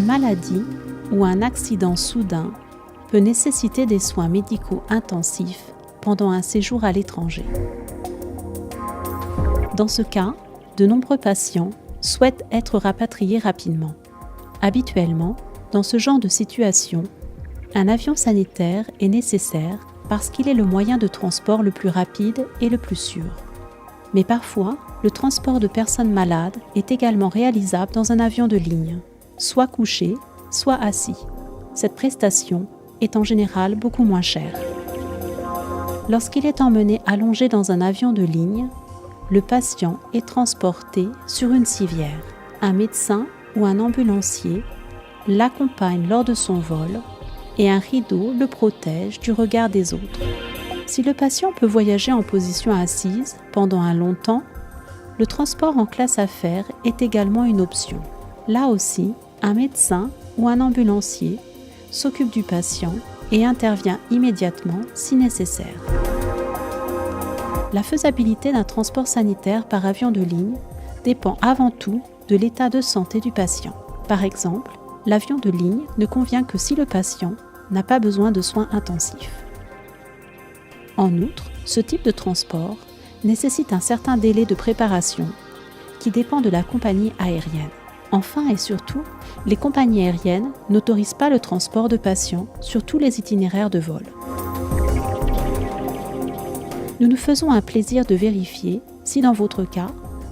maladie ou un accident soudain peut nécessiter des soins médicaux intensifs pendant un séjour à l'étranger. Dans ce cas, de nombreux patients souhaitent être rapatriés rapidement. Habituellement, dans ce genre de situation, un avion sanitaire est nécessaire parce qu'il est le moyen de transport le plus rapide et le plus sûr. Mais parfois, le transport de personnes malades est également réalisable dans un avion de ligne, soit couché, soit assis. Cette prestation est en général beaucoup moins chère. Lorsqu'il est emmené allongé dans un avion de ligne, le patient est transporté sur une civière. Un médecin ou un ambulancier l'accompagne lors de son vol et un rideau le protège du regard des autres. Si le patient peut voyager en position assise pendant un long temps, le transport en classe affaires est également une option. Là aussi, un médecin ou un ambulancier s'occupe du patient et intervient immédiatement si nécessaire. La faisabilité d'un transport sanitaire par avion de ligne dépend avant tout de l'état de santé du patient. Par exemple, l'avion de ligne ne convient que si le patient n'a pas besoin de soins intensifs. En outre, ce type de transport nécessite un certain délai de préparation qui dépend de la compagnie aérienne. Enfin et surtout, les compagnies aériennes n'autorisent pas le transport de patients sur tous les itinéraires de vol. Nous nous faisons un plaisir de vérifier si dans votre cas,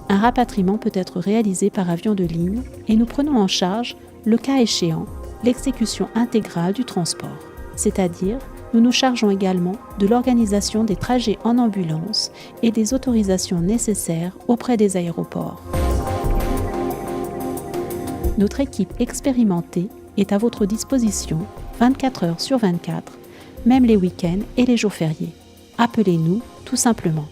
un rapatriement peut être réalisé par avion de ligne et nous prenons en charge, le cas échéant, l'exécution intégrale du transport. C'est-à-dire, nous nous chargeons également de l'organisation des trajets en ambulance et des autorisations nécessaires auprès des aéroports. Notre équipe expérimentée est à votre disposition 24 heures sur 24, même les week-ends et les jours fériés. Appelez-nous tout simplement.